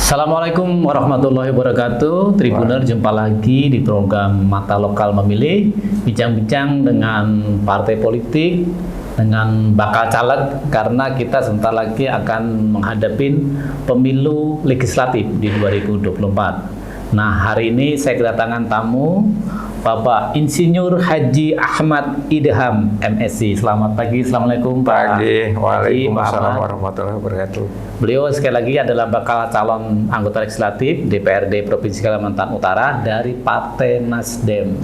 Assalamualaikum warahmatullahi wabarakatuh. Tribuner, jumpa lagi di program Mata Lokal Memilih, bincang-bincang dengan partai politik, dengan bakal caleg, karena kita sebentar lagi akan menghadapi pemilu legislatif di 2024. Nah, hari ini saya kedatangan tamu Bapak Insinyur Haji Ahmad Idham, MSc. Selamat pagi, Assalamualaikum Pak. Pagi, waalaikumsalam warahmatullahi wabarakatuh. Beliau sekali lagi adalah bakal calon anggota legislatif DPRD Provinsi Kalimantan Utara dari Partai Nasdem.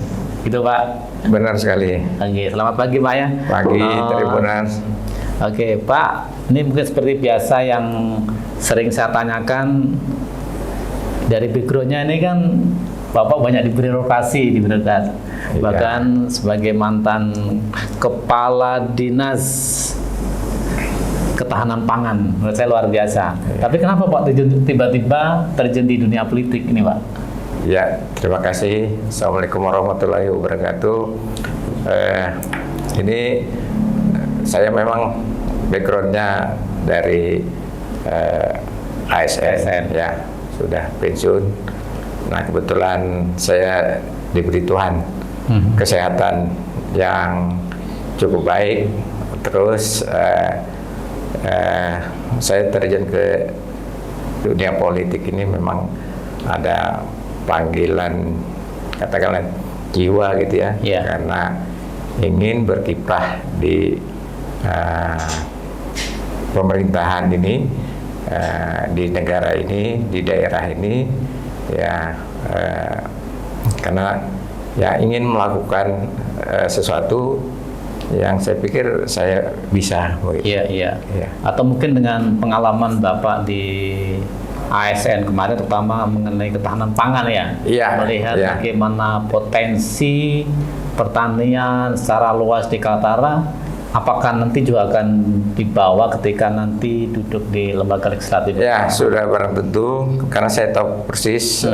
Gitu Pak? Benar sekali. Oke, selamat pagi Pak ya. Pagi, Tribunas. Oke Pak, ini mungkin seperti biasa yang sering saya tanyakan, dari background-nya ini kan Bapak banyak diberi rotasi di birokrat, bahkan sebagai mantan Kepala Dinas Ketahanan Pangan, menurut saya luar biasa. Tapi kenapa Pak tiba-tiba terjun di dunia politik ini Pak? Ya, terima kasih. Assalamualaikum warahmatullahi wabarakatuh. Ini saya memang backgroundnya dari ASN, ya, sudah pensiun. Nah, kebetulan saya diberi Tuhan kesehatan yang cukup baik. Terus saya terjun ke dunia politik ini memang ada panggilan, katakanlah jiwa gitu ya, karena ingin berkiprah di pemerintahan ini, di negara ini, di daerah ini, ya, karena ya ingin melakukan sesuatu yang saya pikir saya bisa. Iya. Atau mungkin dengan pengalaman Bapak di ASN kemarin, terutama mengenai ketahanan pangan ya, melihat bagaimana potensi pertanian secara luas di Kaltara, apakah nanti juga akan dibawa ketika nanti duduk di lembaga legislatif? Ya, sudah barang tentu, karena saya tahu persis,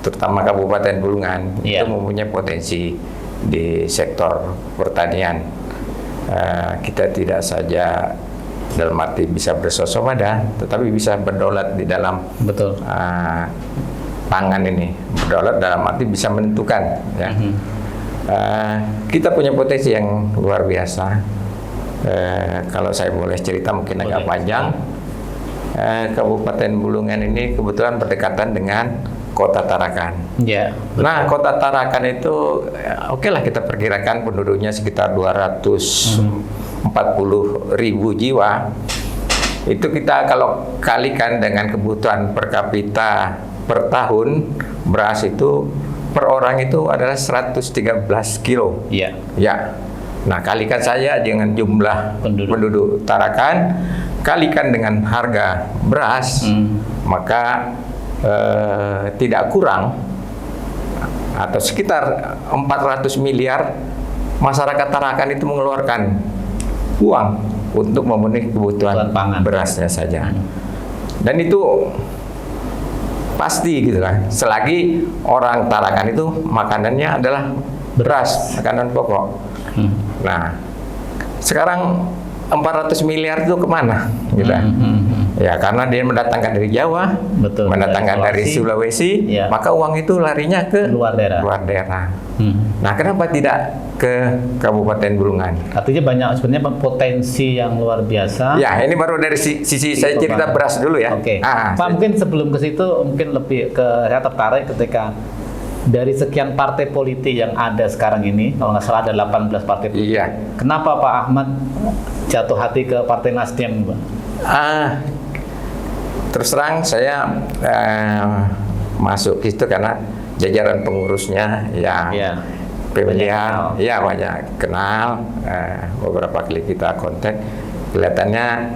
terutama Kabupaten Bulungan itu mempunyai potensi di sektor pertanian. Kita tidak saja dalam arti bisa berswasembada, tetapi bisa berdaulat di dalam pangan ini. Berdaulat dalam arti bisa menentukan, ya. Kita punya potensi yang luar biasa. Kalau saya boleh cerita mungkin agak panjang. Kabupaten Bulungan ini kebetulan berdekatan dengan Kota Tarakan. Nah, Kota Tarakan itu oke lah, kita perkirakan penduduknya sekitar 240.000 jiwa. Itu kita kalau kalikan dengan kebutuhan per kapita per tahun, beras itu per orang itu adalah 113 kilo. Ya. Nah, kalikan saja dengan jumlah penduduk Tarakan, kalikan dengan harga beras, maka tidak kurang atau sekitar 400 miliar masyarakat Tarakan itu mengeluarkan uang untuk memenuhi kebutuhan berasnya saja. Dan itu pasti gitu kan. Selagi orang Tarakan itu makanannya adalah beras, makanan pokok. Nah, sekarang 400 miliar itu kemana? Gitu. Ya, karena dia mendatangkan dari Jawa, mendatangkan dari Sulawesi, maka uang itu larinya ke luar daerah. Nah, kenapa tidak ke Kabupaten Bulungan? Artinya banyak sebenarnya potensi yang luar biasa. Ya, ini baru dari sisi saya cerita beras dulu ya. Pak, mungkin sebelum ke situ, mungkin lebih ke saya tertarik ketika dari sekian partai politik yang ada sekarang ini, kalau nggak salah ada 18 partai politik. Kenapa Pak Ahmad jatuh hati ke Partai Nasdem, Pak? Terus terang saya masuk itu karena jajaran pengurusnya yang pemilihan, banyak kenal, beberapa kali kita kontak, kelihatannya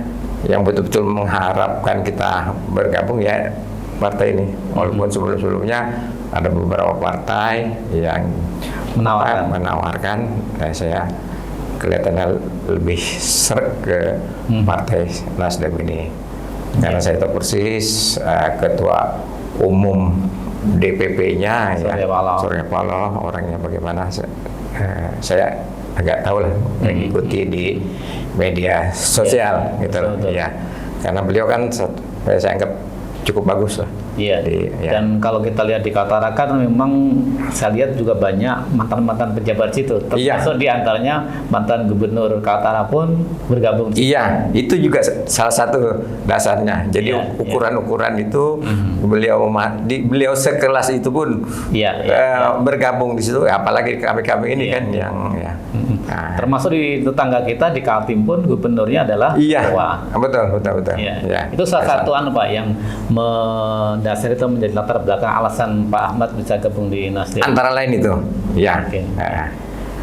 yang betul-betul mengharapkan kita bergabung ya partai ini. Walaupun sebelum-sebelumnya ada beberapa partai yang menawarkan, saya kelihatannya lebih seret ke Partai Nasdem ini. Karena saya tahu persis ketua umum DPP-nya Surya Paloh orangnya bagaimana, saya agak tahu lah, mengikuti di media sosial gitu loh. Ya, karena beliau kan saya anggap cukup bagus lah. Iya. Ya. Dan kalau kita lihat di Kaltara kan memang saya lihat juga banyak mantan-mantan pejabat situ. Termasuk di antaranya mantan gubernur Kaltara pun bergabung. Iya, itu juga salah satu dasarnya. Jadi ukuran-ukuran itu beliau sekelas itu pun bergabung di situ. Apalagi kami ini kan yang Nah. Termasuk di tetangga kita di Kaltim pun gubernurnya adalah Jawa. Betul. Ya. Itu salah satu Pak yang mendasari itu menjadi latar belakang alasan Pak Ahmad bisa gabung di Nasdem. Antara lain itu, ya. Okay.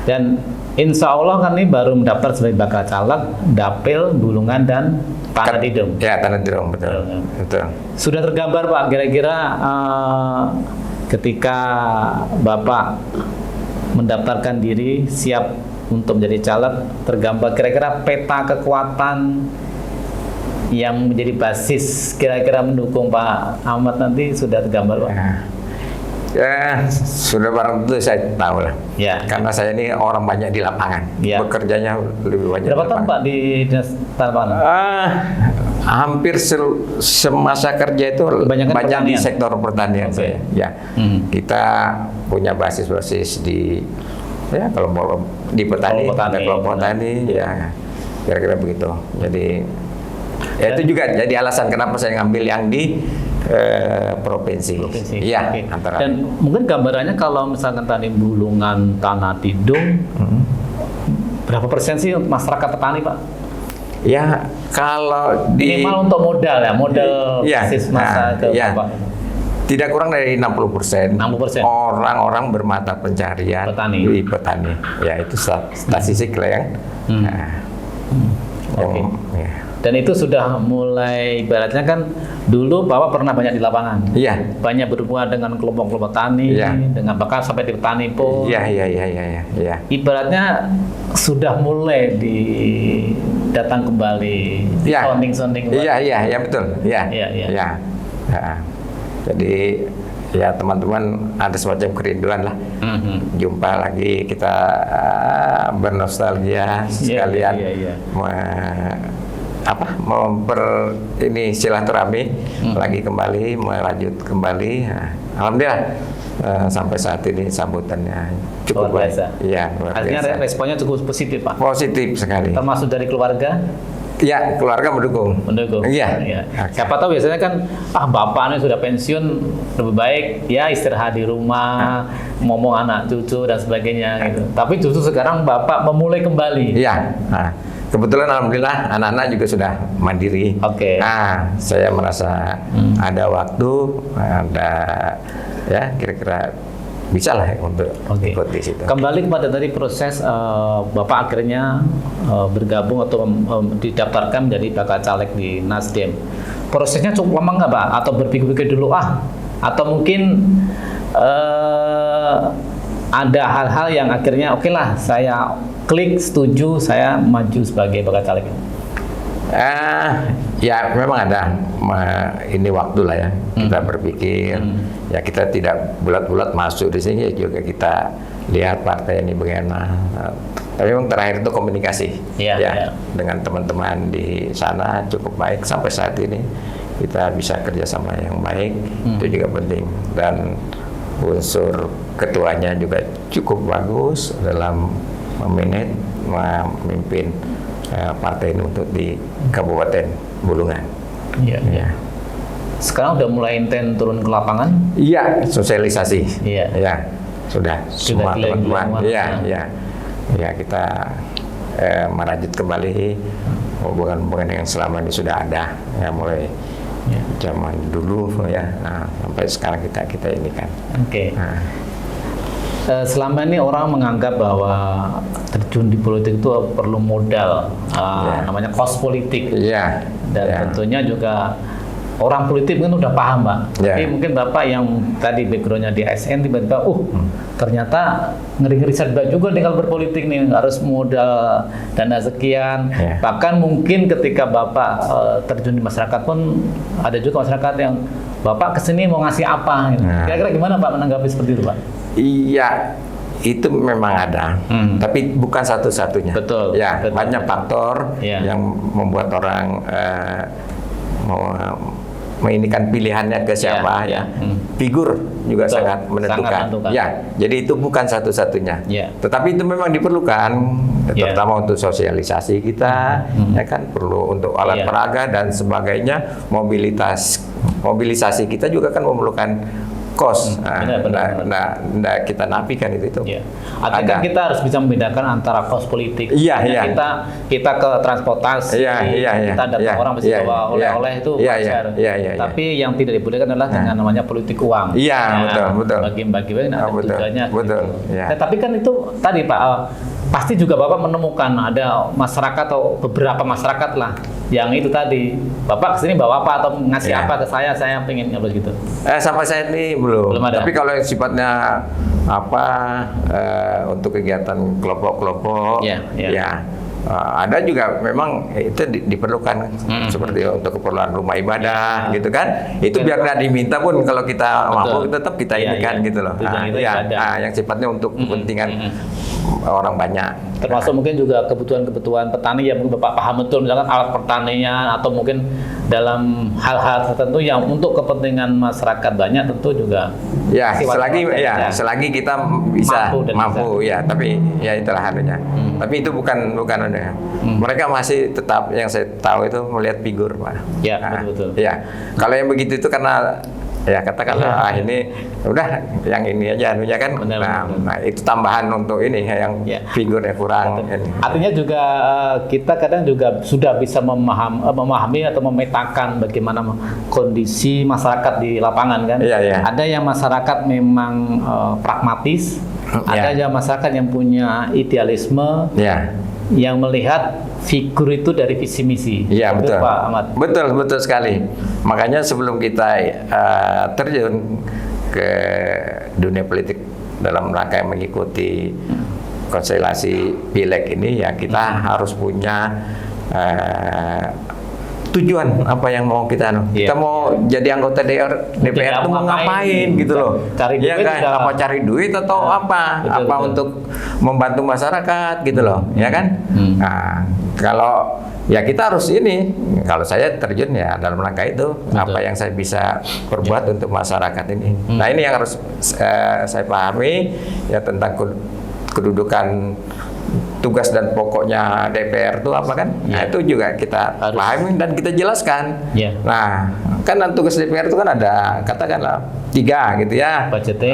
Dan insya Allah kan ini baru mendaftar sebagai bakal caleg Dapil, Bulungan dan Tanah Tidung. Ya, Tanah Tidung, betul. Sudah tergambar Pak kira-kira ketika Bapak mendaftarkan diri siap untuk menjadi caleg, tergambar kira-kira peta kekuatan yang menjadi basis kira-kira mendukung Pak Ahmad nanti sudah tergambar Pak? Ya, sudah barang tentu saya tahu lah. Ya. Karena saya ini orang banyak di lapangan, bekerjanya lebih banyak. Berapa tahun Pak di Dinas Pertanian? Hampir semasa kerja itu banyak di sektor pertanian saya. Ya, kita punya basis-basis di kalau mau di petani, ada kelompok petani, ya kira-kira begitu. Jadi itu juga jadi alasan kenapa saya ngambil yang di provinsi. Iya, antara. Dan mungkin gambarannya kalau misalkan tadi Bulungan, Tanah Tidung, berapa persen sih masyarakat petani Pak? Ya, kalau minimal untuk modal basis masa ke Bapak. Tidak kurang dari 60%. 60%. Orang-orang bermata pencarian di petani. Ya, itu statistik lah yang. Dan itu sudah mulai ibaratnya kan dulu Bapak pernah banyak di lapangan. Iya. Banyak berhubungan dengan kelompok-kelompok tani, dengan bahkan sampai di petani pun. Iya. Ibaratnya sudah mulai datang kembali sounding. Iya, betul. Iya. Jadi ya teman-teman ada semacam kerinduan lah, jumpa lagi, kita bernostalgia sekalian, ini silaturahmi lagi kembali, melanjut kembali. Alhamdulillah sampai saat ini sambutannya cukup baik. Iya, artinya responnya cukup positif Pak. Positif sekali. Termasuk dari keluarga. Ya, keluarga mendukung. Iya. Siapa tahu biasanya kan, bapaknya sudah pensiun, lebih baik ya istirahat di rumah, ngomong anak cucu dan sebagainya gitu. Tapi justru sekarang bapak memulai kembali. Iya. Kebetulan alhamdulillah anak-anak juga sudah mandiri. Saya merasa ada waktu, kira-kira bisa lah untuk ikut di situ. Kembali kepada tadi proses Bapak akhirnya bergabung atau didaftarkan menjadi bakal caleg di Nasdem. Prosesnya cukup lama nggak Pak? Atau berpikir-pikir dulu atau mungkin ada hal-hal yang akhirnya oke lah saya klik setuju saya maju sebagai bakal caleg? Ya memang ada ini waktu lah ya kita berpikir. Ya kita tidak bulat-bulat masuk di sini, juga kita lihat partai ini bagaimana. Tapi memang terakhir itu komunikasi dengan teman-teman di sana cukup baik sampai saat ini kita bisa kerjasama yang baik. Itu juga penting, dan unsur ketuanya juga cukup bagus dalam memimpin partai ini untuk di Kabupaten Bulungan. Iya. Sekarang udah mulai intens turun ke lapangan? Iya, sosialisasi. Iya. Sudah semua teman-teman. Iya. Kita merajut kembali hubungan-hubungan yang selama ini sudah ada, ya mulai zaman dulu ya. Sampai sekarang kita ini kan. Selama ini orang menganggap bahwa terjun di politik itu perlu modal, namanya kos politik. Dan tentunya juga orang politik mungkin udah paham Pak. Tapi mungkin Bapak yang tadi backgroundnya di ASN tiba-tiba, ternyata ngeri-ngeri serba juga tinggal berpolitik nih, harus modal dana sekian. Bahkan mungkin ketika Bapak terjun di masyarakat pun ada juga masyarakat yang Bapak kesini mau ngasih apa? Gitu. Kira-kira gimana Pak menanggapi seperti itu Pak? Iya, itu memang ada, tapi bukan satu-satunya. Betul. Banyak faktor yang membuat orang menginikan pilihannya ke siapa Ya, ya. Figur juga Betul, sangat menentukan. sangat menentukan. Ya, jadi itu bukan satu-satunya. Ya. Tetapi itu memang diperlukan, Ya. terutama untuk sosialisasi kita, ya kan, perlu untuk alat Ya. peraga dan sebagainya, mobilisasi kita juga kan memerlukan kos. benar. Nah, kita nafikan itu. Ya. Artinya kan kita harus bisa membedakan antara kos politik. Iya, Artinya iya. kita ke transportasi, Iya. kita datang Iya, orang mesti iya, bawa iya. oleh-oleh itu Iya, wajar. iya. Tapi yang tidak dibolehkan adalah dengan namanya politik uang. Iya, Nah, betul. Bagi-bagi ada Betul, tujuannya. betul, Gitu. iya. Nah, tapi kan itu tadi Pak, pasti juga Bapak menemukan ada masyarakat atau beberapa masyarakat lah yang itu tadi Bapak kesini bawa apa atau ngasih Iya. apa ke saya pengen nyoblos gitu. Sampai saat ini belum. Belum ada. Tapi kalau yang sifatnya untuk kegiatan kelompok-kelompok, Iya, iya. ya ada juga memang itu diperlukan seperti untuk keperluan rumah ibadah, gitu kan? Itu biar nggak diminta pun kalau kita mampu tetap kita Iya, inikan iya. gitu loh. Tujuan kita ibadah. Yang sifatnya untuk kepentingan orang banyak. Termasuk mungkin juga kebutuhan-kebutuhan petani yang mungkin Bapak paham betul, misalkan alat pertanian atau mungkin dalam hal-hal tertentu yang untuk kepentingan masyarakat banyak tentu juga. Ya, sifatnya selagi kita bisa mampu dan ya, tapi ya itulah halunya. Tapi itu bukan ya. Mereka masih tetap yang saya tahu itu melihat figur, Pak. Ya, Nah, betul. Ya, kalau yang begitu itu karena ya katakanlah ini udah yang ini aja anunya kan. Benar. Nah, itu tambahan untuk ini yang Ya. figurnya kurang. Ini. Artinya juga kita kadang juga sudah bisa memahami atau memetakan bagaimana kondisi masyarakat di lapangan kan. Iya. Ada yang masyarakat memang pragmatis, ada yang masyarakat yang punya idealisme, Ya. yang melihat figur itu dari visi misi. Iya, betul. Pak Ahmad. Betul sekali. Makanya sebelum kita terjun ke dunia politik dalam rangka mengikuti konstelasi pileg ini, ya kita harus punya tujuan apa yang mau kita Iya. kita mau jadi anggota DPR itu mau ngapain gitu loh. Cari duit Ya kan? juga. Apa cari duit atau apa? Betul. Untuk membantu masyarakat gitu loh, ya kan? Nah, kalau ya kita harus ini, kalau saya terjun ya dalam rangka itu, apa yang saya bisa perbuat untuk masyarakat ini. Nah, ini yang harus saya pahami ya tentang kedudukan tugas dan pokoknya DPR itu apa kan? Nah, itu juga kita pahami dan kita jelaskan. Nah, kan tugas DPR itu kan ada katakanlah 3 gitu ya. Budgeting.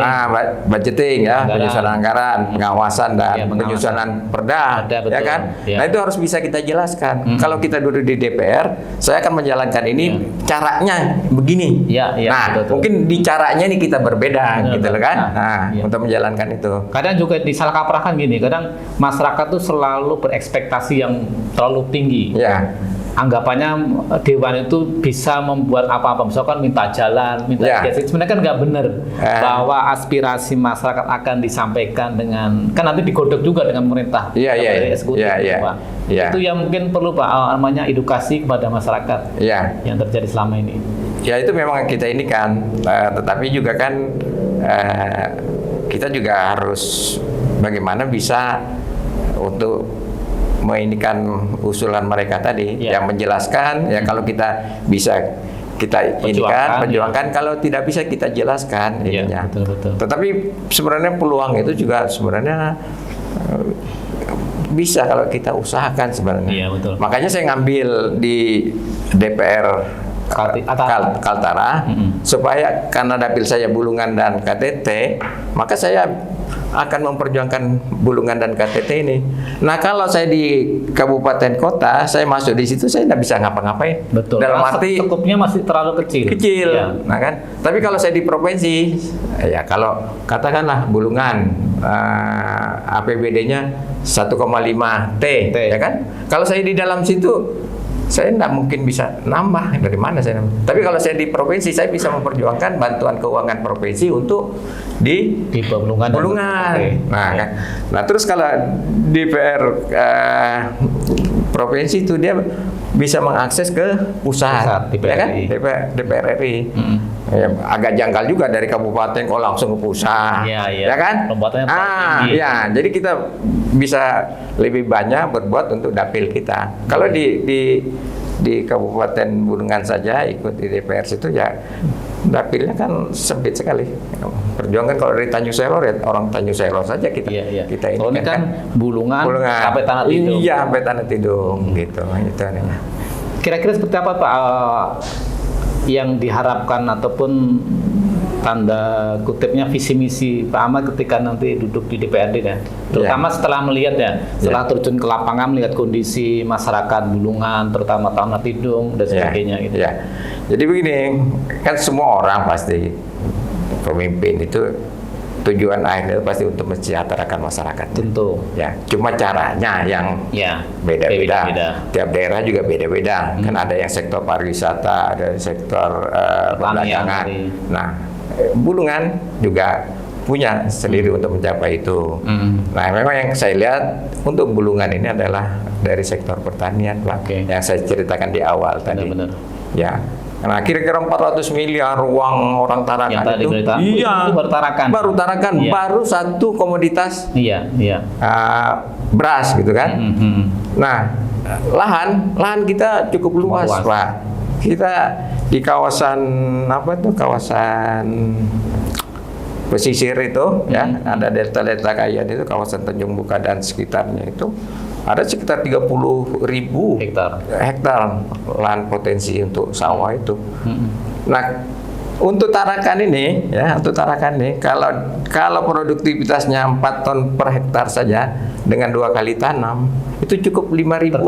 Budgeting ya, penyusunan anggaran, pengawasan dan pengawasan. penyusunan perda, Betul. ya kan? Nah, itu harus bisa kita jelaskan. Kalau kita duduk di DPR, saya akan menjalankan ini caranya begini. Nah, betul. mungkin di caranya ini kita berbeda gitu loh kan? Nah, Iya. untuk menjalankan itu. Kadang juga disalah kaprahkan gini, kadang masyarakat tuh selalu berekspektasi yang terlalu tinggi. Ya. Anggapannya dewan itu bisa membuat apa-apa, misalkan minta jalan, minta gaji. Sebenarnya kan nggak benar bahwa aspirasi masyarakat akan disampaikan dengan, kan nanti digodok juga dengan pemerintah. Dari eksekutif, Pak. Itu yang mungkin perlu Pak, namanya edukasi kepada masyarakat yang terjadi selama ini. Ya itu memang kita ini kan, tetapi juga kan kita juga harus bagaimana bisa untuk menginikan usulan mereka tadi, yang menjelaskan ya kalau kita bisa kita perjuangkan, kalau tidak bisa kita jelaskan ininya. Betul. Tetapi sebenarnya peluang itu juga sebenarnya bisa kalau kita usahakan sebenarnya. Iya, betul. Makanya saya ngambil di DPR Kaltara supaya karena dapil saya Bulungan dan KTT, maka saya akan memperjuangkan Bulungan dan KTT ini. Nah, kalau saya di kabupaten kota, saya masuk di situ, saya tidak bisa ngapa-ngapain. Betul. Dalam arti cukupnya masih terlalu kecil. Ya. Nah kan. Tapi kalau saya di provinsi, ya kalau katakanlah Bulungan APBD-nya 1,5 T, ya kan? Kalau saya di dalam situ, saya tidak mungkin bisa nambah dari mana saya nambah. Tapi kalau saya di provinsi, saya bisa memperjuangkan bantuan keuangan provinsi untuk di Bulungan. Nah, kan. Nah, terus kalau DPR provinsi itu dia bisa mengakses ke pusat, ya kan? DPR RI. Ya, agak janggal juga dari kabupaten kok langsung ke pusat, ya kan? Ya, jadi kita bisa lebih banyak berbuat untuk dapil kita. Kalau di di Kabupaten Bulungan saja ikut di DPR situ ya dapilnya kan sempit sekali. Perjuangan kalau dari Tanjung Selor ya orang Tanjung Selor saja kita kita ini kan Bulungan sampai Tanah Tidung. Iya, sampai Tanah Tidung gitu. Itu adanya. Kira-kira seperti apa Pak yang diharapkan ataupun tanda kutipnya visi misi Pak Ahmad ketika nanti duduk di DPRD ya, terutama setelah melihat setelah terjun ke lapangan melihat kondisi masyarakat Bulungan, terutama Tanah Tidung dan sebagainya gitu. Jadi begini, kan semua orang pasti pemimpin itu tujuan akhirnya pasti untuk mensejahterakan masyarakat. Tentu. Ya, cuma caranya yang beda-beda. Tiap daerah juga beda-beda. Kan ada yang sektor pariwisata, ada sektor perdagangan. Nah, Bulungan juga punya sendiri untuk mencapai itu. Nah, memang yang saya lihat untuk Bulungan ini adalah dari sektor pertanian, Pak. Yang saya ceritakan di awal tadi. Benar-benar. Ya. Nah, kira-kira 400 miliar uang orang Tarakan itu. Itu baru Tarakan. Baru satu komoditas. Beras gitu kan. Nah, lahan kita cukup luas, Pak. Kita di kawasan kawasan pesisir itu ada delta Kayan itu, kawasan Tanjung Buka dan sekitarnya itu ada sekitar 30.000 hektar lahan potensi untuk sawah itu. Nah, untuk Tarakan ini kalau produktivitasnya 4 ton per hektar saja dengan 2 kali tanam itu cukup 5.000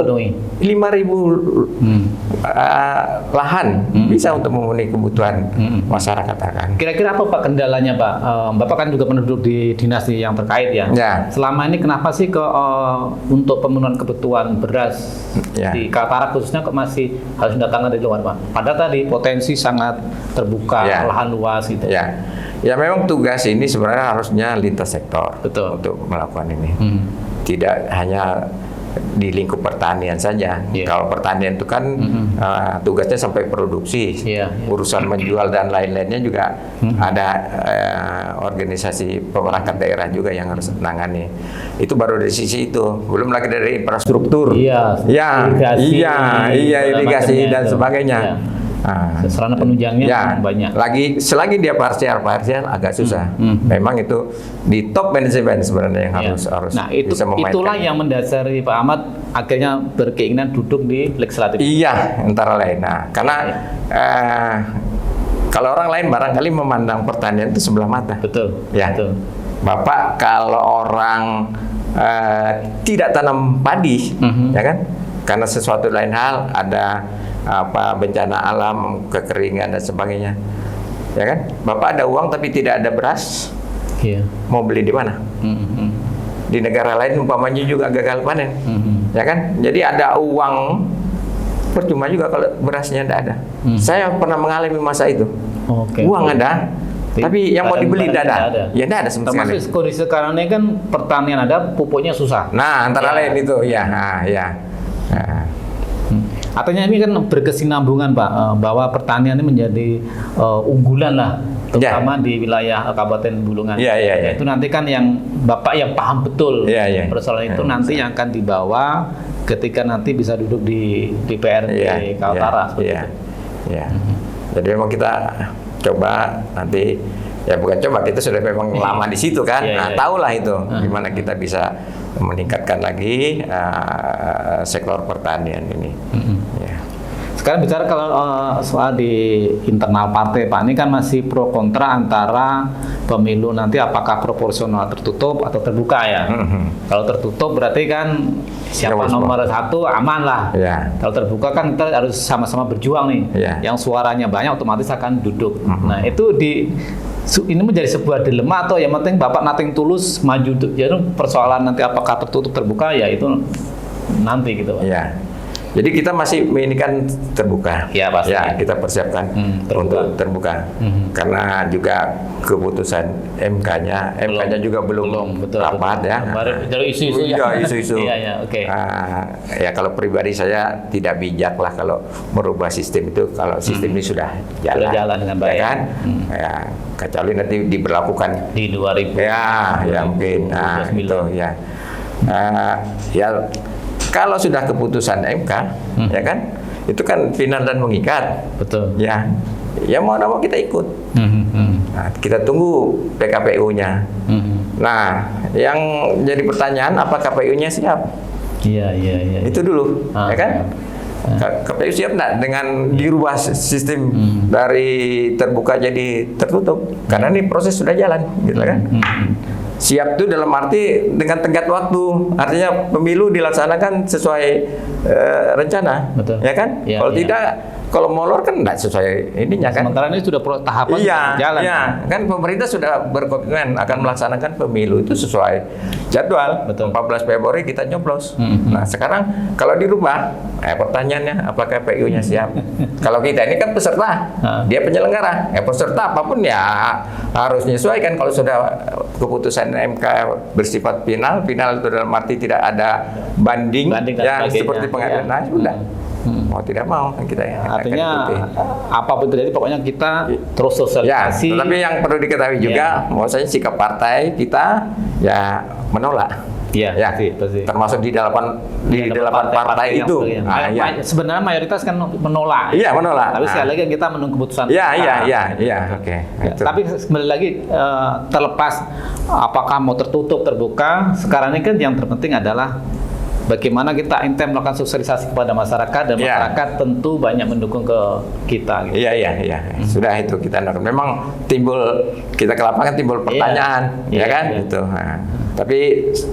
lahan bisa untuk memenuhi kebutuhan masyarakat Tarakan. Kira-kira apa Pak kendalanya Pak? Bapak kan juga penduduk di dinas yang terkait ya. Selama ini kenapa sih untuk pemenuhan kebutuhan beras di Kaltara khususnya kok masih harus datangkan dari luar Pak? Padahal tadi potensi sangat terbuka, lahan luas gitu. Ya memang tugas ini sebenarnya harusnya lintas sektor untuk melakukan ini. Tidak hanya di lingkup pertanian saja. Kalau pertanian itu kan tugasnya sampai produksi, urusan menjual dan lain-lainnya juga ada organisasi pemerangkat daerah juga yang harus menangani. Itu baru dari sisi itu, belum lagi dari infrastruktur, irigasi dan sebagainya. Sarana penunjangnya banyak. Selagi dia parsial agak susah. Memang itu di top manajemen sebenarnya yang harus bisa memainkan. Itulah yang mendasari Pak Ahmad akhirnya berkeinginan duduk di legislatif. Antara lain. Nah, karena kalau orang lain barangkali memandang pertanian itu sebelah mata. Betul. Bapak kalau orang tidak tanam padi, ya kan? Karena sesuatu lain hal ada bencana alam, kekeringan dan sebagainya, ya kan? Bapak ada uang tapi tidak ada beras, mau beli di mana? Di negara lain umpamanya juga gagal panen, ya kan? Jadi ada uang, percuma juga kalau berasnya tidak ada. Saya pernah mengalami masa itu. Uang ada, tapi yang mau dibeli tidak ada. Ya tidak ada sama sekali. Termasuk kondisi sekarang ini kan pertanian ada, pupuknya susah. Nah, antara lain itu, Artinya ini kan berkesinambungan Pak, bahwa pertanian ini menjadi unggulan lah, terutama di wilayah Kabupaten Bulungan. Itu nanti kan yang Bapak yang paham betul persoalan itu nanti yang akan dibawa ketika nanti bisa duduk di DPRD Kaltara seperti itu. Jadi memang kita coba nanti, bukan coba, kita sudah memang lama di situ kan. Tahulah itu gimana kita bisa meningkatkan lagi sektor pertanian ini. Sekarang bicara kalau soal di internal partai Pak, ini kan masih pro kontra antara pemilu nanti apakah proporsional tertutup atau terbuka ya. Kalau tertutup berarti kan siapa nomor 1 aman lah. Kalau terbuka kan kita harus sama-sama berjuang nih. Yang suaranya banyak otomatis akan duduk. Nah itu ini menjadi sebuah dilema atau yang penting Bapak nating tulus maju. Jadi persoalan nanti apakah tertutup terbuka ya itu nanti gitu Pak. Jadi kita masih menginginkan terbuka. Pasti. Kita persiapkan untuk terbuka. Karena juga keputusan MK-nya juga belum rapat ya. Isu-isu isu-isu. Kalau pribadi saya tidak bijak lah kalau merubah sistem itu kalau sistem ini sudah jalan dengan baik. Kan? Kecuali nanti diberlakukan di 2000. Mungkin. Itu kalau sudah keputusan MK, ya kan, itu kan final dan mengikat. Betul. Ya, ya mau nggak mau kita ikut. Nah, kita tunggu PKPU-nya. Nah, yang jadi pertanyaan apa KPU-nya siap? Iya. Itu dulu, ya kan? KPU siap nggak dengan dirubah sistem dari terbuka jadi tertutup? Karena ini proses sudah jalan, gitu kan? Siap itu dalam arti dengan tenggat waktu, artinya pemilu dilaksanakan sesuai rencana, Betul. ya kan? Ya, Kalau ya. tidak, kalau molor kan tidak sesuai ininya kan? Sementara ini sudah tahapan jalan. Iya, kan pemerintah sudah berkomitmen akan melaksanakan pemilu itu sesuai jadwal. Betul. 14 Februari kita nyoblos. Nah, sekarang kalau dirubah, pertanyaannya apakah PU-nya siap? Kalau kita ini kan peserta, dia penyelenggara. Peserta apapun ya harus menyesuaikan. Kalau sudah keputusan MK bersifat final itu dalam arti tidak ada banding dan yang sebagainya. seperti pengadilan. Nah, sudah. Mau tidak mau kita Artinya akan ikuti. apapun terjadi pokoknya kita terus Ya, sosialisasi. tetapi yang perlu diketahui juga, maksudnya sikap partai kita ya menolak. Iya, Ya, pasti. termasuk di delapan partai yang itu. yang- Ah, ya. Sebenarnya mayoritas kan menolak. Iya, menolak. Tapi sekali lagi kita menunggu keputusan. Iya, oke. Ya, Itu. tapi kembali lagi terlepas apakah mau tertutup terbuka, sekarang ini kan yang terpenting adalah bagaimana kita intens melakukan sosialisasi kepada masyarakat dan Ya. masyarakat tentu banyak mendukung ke kita. Gitu. Iya. Sudah itu kita nonton. Memang kita ke lapangan timbul pertanyaan, Iya, ya kan? iya. Gitu. Nah, tapi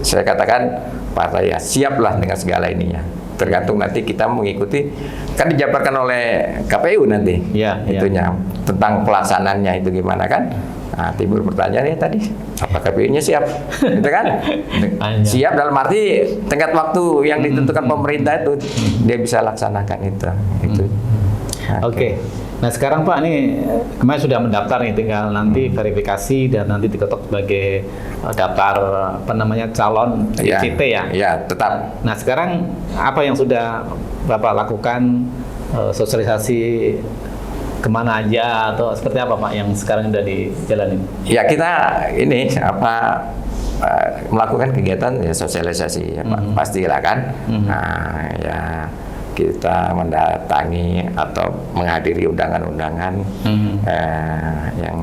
saya katakan partai ya siaplah dengan segala ininya. Tergantung nanti kita mengikuti, kan dijabarkan oleh KPU nanti. Iya, iya. Itunya tentang pelaksanaannya itu gimana kan? Nah, timbul pertanyaan ya tadi, apa KPU-nya siap? Gitu kan? Siap dalam arti tenggat waktu yang ditentukan pemerintah itu dia bisa laksanakan itu. Oke. Nah sekarang Pak ini kemarin sudah mendaftar nih, tinggal nanti verifikasi dan nanti diketok sebagai daftar calon DCT ya. Iya, tetap. Nah sekarang apa yang sudah Bapak lakukan, sosialisasi kemana aja atau seperti apa Pak yang sekarang sudah dijalanin? Ya kita ini melakukan kegiatan ya sosialisasi ya Pak, pastilah kan. Nah, ya kita mendatangi atau menghadiri undangan-undangan yang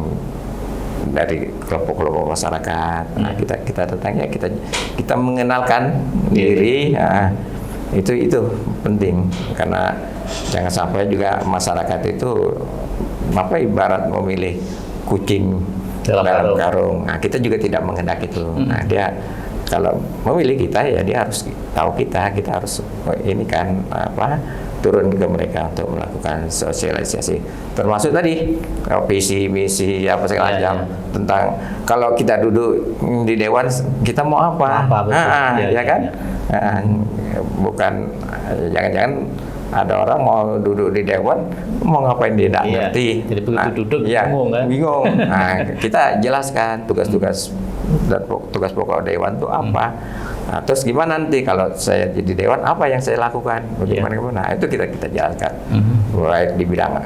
dari kelompok-kelompok masyarakat. Nah, kita datangi ya kita mengenalkan diri. Nah, itu penting karena jangan sampai juga masyarakat itu ibarat memilih kucing dalam karung. Nah, kita juga tidak menghendaki itu. Nah, dia kalau memilih kita ya dia harus tahu kita harus ini kan turun ke mereka untuk melakukan sosialisasi. Termasuk tadi visi misi apa segala macam tentang kalau kita duduk di dewan kita mau apa betul. Ya kan? Bukan jangan-jangan ada orang mau duduk di dewan mau ngapain dia tidak ngerti. Jadi begitu duduk bingung kan? Bingung. Nah, kita jelaskan tugas-tugas dan tugas pokok dewan itu apa. Nah, terus gimana nanti kalau saya jadi dewan apa yang saya lakukan? Bagaimana? Nah, itu kita jelaskan. Baik di bidang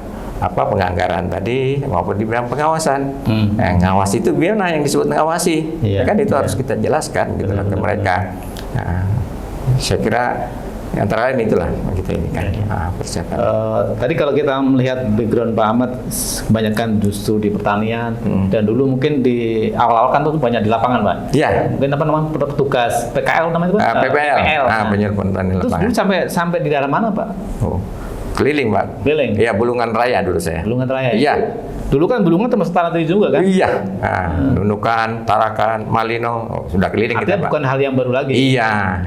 penganggaran tadi maupun di bidang pengawasan. Ngawasi itu gimana yang disebut ngawasi? Kan itu harus kita jelaskan gitu ke mereka. Nah, saya kira antara lain itulah kita ini kan persiapan. Tadi kalau kita melihat background Pak Ahmad kebanyakan justru di pertanian dan dulu mungkin di awal-awal kan tuh banyak di lapangan Pak. Iya. Mungkin apa namanya petugas PKL namanya Pak? PPL. Nah, penyerbuan petani terus lapangan. dulu sampai di daerah mana Pak? Keliling Pak. Keliling. Iya, Bulungan Raya dulu saya. Bulungan Raya. Iya. Dulu kan Bulungan termasuk tanah tadi juga kan? Iya. Nunukan, Tarakan, Malino, sudah keliling Artinya kita Pak. bukan hal yang baru lagi. Iya,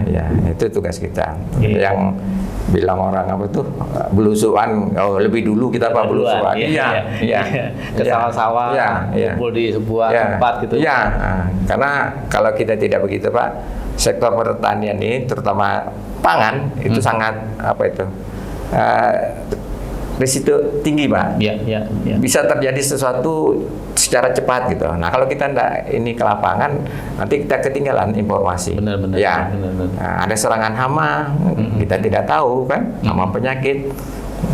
itu tugas kita. Yang bilang orang apa tuh belusuan, lebih dulu kita Pak belusuan. Iya. Ke sawah-sawah, kumpul di sebuah tempat gitu. Iya, karena kalau kita tidak begitu Pak, sektor pertanian ini terutama pangan itu sangat risiko tinggi Pak. Iya. Bisa terjadi sesuatu secara cepat gitu. Nah, kalau kita ndak ini ke lapangan, nanti kita ketinggalan informasi. Benar. Ya. Nah, ada serangan hama, kita tidak tahu kan, hama penyakit.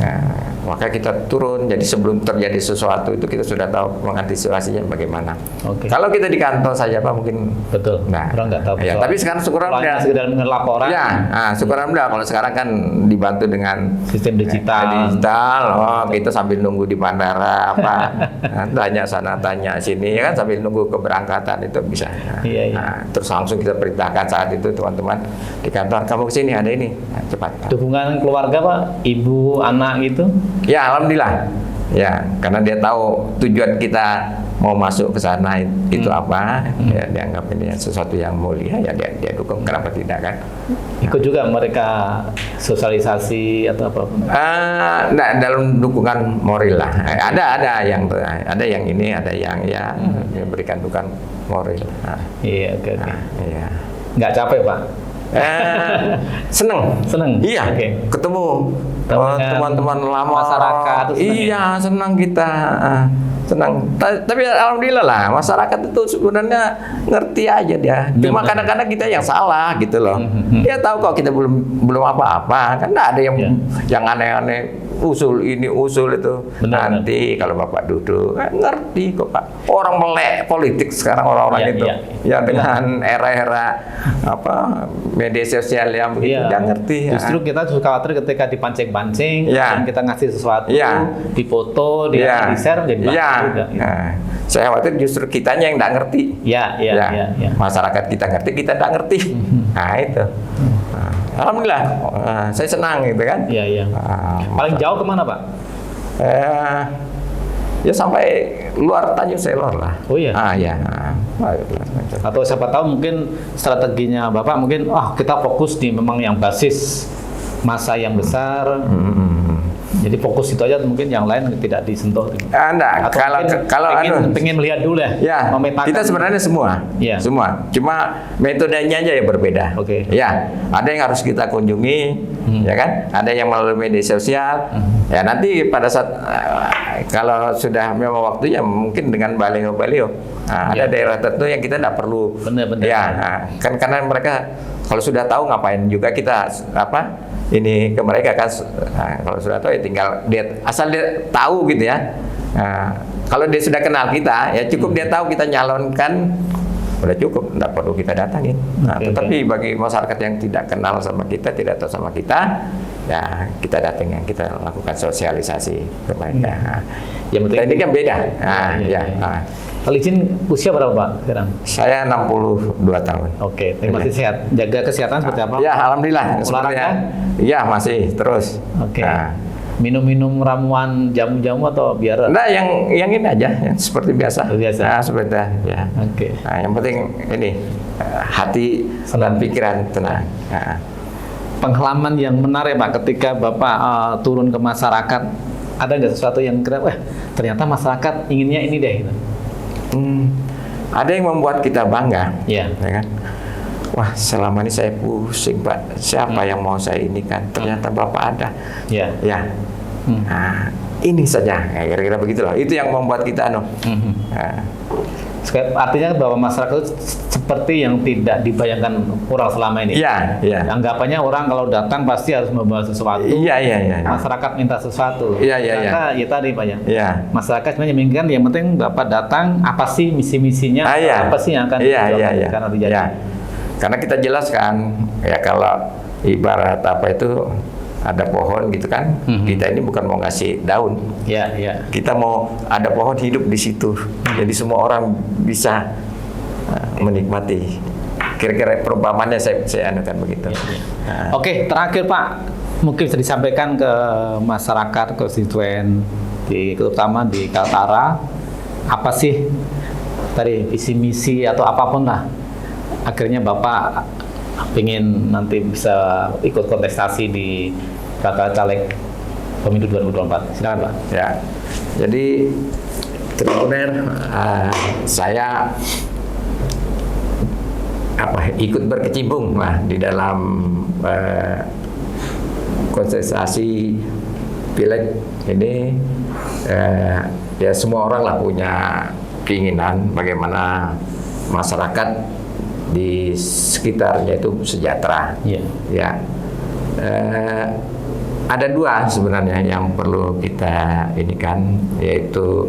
Nah, maka kita turun. Jadi sebelum terjadi sesuatu itu kita sudah tahu mengantisipasinya bagaimana. Oke. Kalau kita di kantor saja Pak mungkin. Betul. Nah, Orang nggak tahu. ya, tapi sekarang syukur Hanya alhamdulillah. sekedar dengar laporan. Ya, syukur alhamdulillah kalau sekarang kan dibantu dengan Sistem digital. kita sambil nunggu di bandara apa, tanya sana tanya sini ya kan sambil nunggu keberangkatan itu bisa. Iya. Nah, terus langsung kita perintahkan saat itu teman-teman di kantor, kamu kesini ada ini, nah, cepat. Dukungan keluarga Pak, ibu, anak gitu. Ya alhamdulillah. Ya, karena dia tahu tujuan kita mau masuk ke sana itu apa, ya dianggap ini sesuatu yang mulia, ya dia dukung. Kenapa tidak kan? Ikut juga mereka sosialisasi atau apa? Nah, dalam dukungan moral lah. Ada yang ini, ada yang ya berikan dukungan moral. Nah, Iya, oke. iya. Nggak capek Pak? Seneng. Iya. Oke. Ketemu Dengan teman-teman lama. masyarakat itu seneng Iya, senang kita. Senang. Tapi alhamdulillah lah, masyarakat itu sebenarnya ngerti aja dia. Cuma Benar. kadang-kadang kita yang salah gitu loh. Dia tahu kok kita belum apa-apa. Kan nggak ada yang aneh-aneh. Usul ini, usul itu. Benar, Nanti kalau Bapak duduk, ngerti kok Pak. Orang melek politik sekarang orang-orang itu. Ya dengan era-era apa media sosial yang begitu, dia ngerti. Justru kita suka khawatir ketika dipancing-pancing, dan kita ngasih sesuatu, dipoto, di-share jadi bagus juga. Nah, saya khawatir justru kitanya yang nggak ngerti. Iya. Masyarakat kita ngerti, kita nggak ngerti. Nah itu. Alhamdulillah, saya senang gitu kan. Iya. Paling jauh kemana Pak? Ya sampai luar Tanjung Selor lah. Oh iya. Iya. Atau siapa tahu mungkin strateginya Bapak mungkin kita fokus di memang yang basis masa yang besar. Jadi fokus itu aja, mungkin yang lain tidak disentuh. Enggak, kalau pengen melihat dulu ya, memetakan. kita sebenarnya semua. Cuma metodenya aja yang berbeda. Oke. Ya, ada yang harus kita kunjungi, ya kan? Ada yang melalui media sosial. Ya nanti pada saat kalau sudah memang waktunya mungkin dengan baliho-baliho. Ada daerah tertentu yang kita tidak perlu. Benar. Ya, kan karena mereka kalau sudah tahu ngapain juga kita ini ke mereka kan. Kalau sudah tahu ya tinggal asal dia tahu gitu ya. Kalau dia sudah kenal kita ya cukup dia tahu kita nyalonkan, udah cukup, tidak perlu kita datangin. Tetapi bagi masyarakat yang tidak kenal sama kita, tidak tahu sama kita, ya kita datangin, kita lakukan sosialisasi ke mereka. Yang penting ini kan beda. Kalau izin usia berapa Pak sekarang? Saya 62 tahun. Oke, masih sehat. Jaga kesehatan seperti apa? Ya, alhamdulillah. Olahraga? Iya, masih terus. Oke. Minum-minum ramuan jamu-jamu atau biar? Enggak, yang ini aja, yang seperti biasa. Seperti ya. Oke. Yang penting ini hati dan pikiran tenang. Pengalaman yang menarik Pak ketika Bapak turun ke masyarakat, ada nggak sesuatu yang kira, ternyata masyarakat inginnya ini deh gitu? Ada yang membuat kita bangga, ya kan? Wah, selama ini saya pusing Pak, siapa yang mau saya ini kan? Ternyata Bapak ada. Ya. Nah, ini saja, kira-kira begitulah. Itu yang membuat kita artinya bahwa masyarakat itu seperti yang tidak dibayangkan orang selama ini. Iya. Anggapannya orang kalau datang pasti harus membawa sesuatu. Iya. Masyarakat minta sesuatu. Iya. Ya tadi Pak ya. Iya. Masyarakat sebenarnya menginginkan yang penting Bapak datang, apa sih misi-misinya, apa sih yang akan dijalankan nanti jadi. Karena kita jelaskan ya kalau ibarat apa itu ada pohon gitu kan, kita ini bukan mau ngasih daun. Iya. Kita mau ada pohon hidup di situ. Jadi semua orang bisa menikmati. Kira-kira perumpamannya saya anukan begitu. Oke, terakhir Pak, mungkin bisa disampaikan ke masyarakat konstituen terutama di Kaltara, apa sih tadi visi misi atau apapun lah. Akhirnya Bapak ingin nanti bisa ikut kontestasi di bakal caleg pemilu 2024. Silakan Pak. Ya, jadi Tribuner, saya ikut berkecimpung lah di dalam kontestasi pileg ini. Ya semua orang lah punya keinginan bagaimana masyarakat di sekitarnya itu sejahtera. Iya. Ya. ada dua sebenarnya yang perlu kita ini kan, yaitu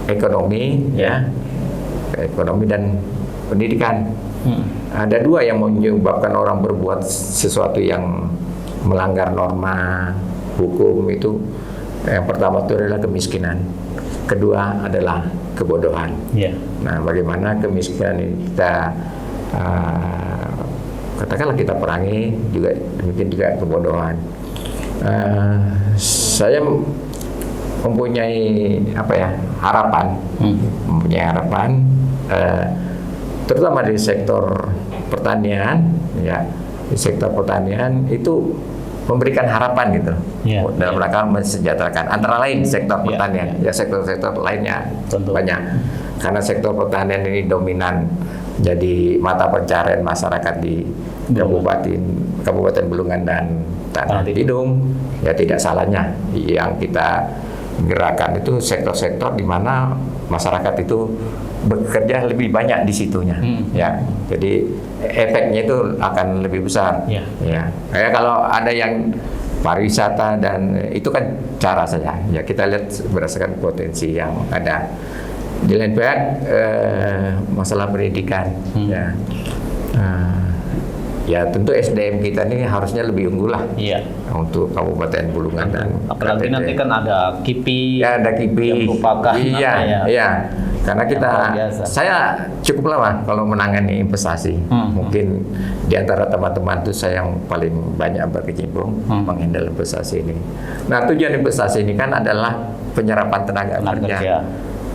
ekonomi ekonomi dan pendidikan. Ada dua yang menyebabkan orang berbuat sesuatu yang melanggar norma hukum itu. Yang pertama itu adalah kemiskinan, kedua adalah kebodohan. Nah, bagaimana kemiskinan ini kita katakanlah kita perangi, juga mungkin juga kebodohan. Saya mempunyai harapan, terutama di sektor pertanian, di sektor pertanian itu memberikan harapan gitu, dalam rangka mensejahterakan. Antara lain sektor pertanian, sektor-sektor lainnya tentu banyak, karena sektor pertanian ini dominan jadi mata pencarian masyarakat di Kabupaten Bulungan dan Tanah Tidung. Ya tidak salahnya yang kita gerakan itu sektor-sektor di mana masyarakat itu bekerja lebih banyak di situnya, jadi efeknya itu akan lebih besar. Kayak kalau ada yang pariwisata dan itu kan cara saja. Ya kita lihat berdasarkan potensi yang ada. Di lain pihak masalah pendidikan, ya tentu SDM kita ini harusnya lebih unggul lah untuk Kabupaten Bulungan dan apalagi nanti kan ada KIPI, ada KIPI yang merupakan karena saya cukup lama kalau menangani investasi. Mungkin di antara teman-teman itu saya yang paling banyak berkecimpung menghandle investasi ini. Nah, tujuan investasi ini kan adalah penyerapan tenaga kerja.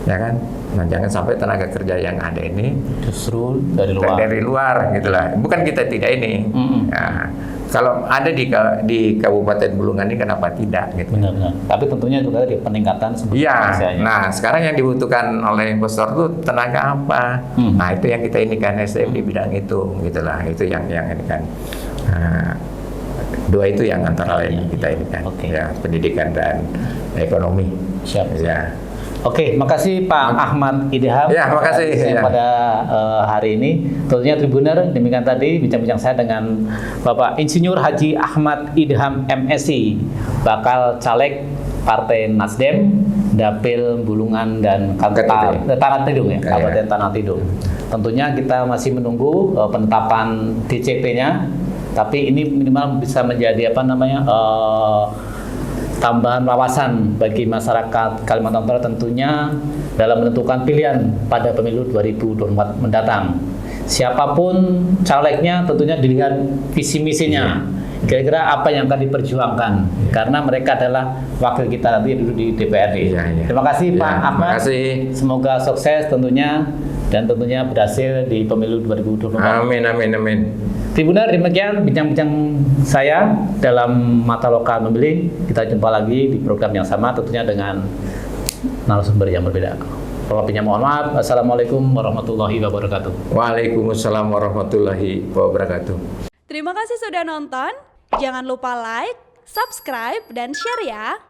Ya kan? Nah, jangan sampai tenaga kerja yang ada ini justru dari luar gitulah. Bukan kita tidak ini. Nah, kalau ada di Kabupaten Bulungan ini kenapa tidak gitu. Benar. Tapi tentunya juga di peningkatan Nah, sekarang yang dibutuhkan oleh investor itu tenaga apa? Nah, itu yang kita ini kan SDM di bidang itu gitulah. Itu yang ini kan. Dua itu yang antara lain kita ini kan. Pendidikan dan ekonomi. Siap. Oke, makasih Pak Ahmad Idham. Makasih. Pada hari ini, tentunya Tribuner, demikian tadi bincang-bincang saya dengan Bapak Insinyur Haji Ahmad Idham MSI, bakal caleg Partai Nasdem, Dapil Bulungan dan Tanah Tidung Kabupaten Tanah Tidung. Tentunya kita masih menunggu penetapan DCP-nya, tapi ini minimal bisa menjadi tambahan wawasan bagi masyarakat Kalimantan Utara tentunya dalam menentukan pilihan pada pemilu 2024 mendatang. Siapapun calegnya tentunya dilihat visi misinya. Kira-kira apa yang akan diperjuangkan, karena mereka adalah wakil kita nanti duduk di DPRD. Terima kasih Pak Ahmad. Semoga sukses tentunya dan tentunya berhasil di pemilu 2024. Amin. Tribuner, demikian bincang-bincang saya dalam Mata Lokal Memilih. Kita jumpa lagi di program yang sama tentunya dengan narasumber yang berbeda. Lebihnya mohon maaf. Assalamualaikum warahmatullahi wabarakatuh. Waalaikumsalam warahmatullahi wabarakatuh. Terima kasih sudah nonton. Jangan lupa like, subscribe, dan share ya.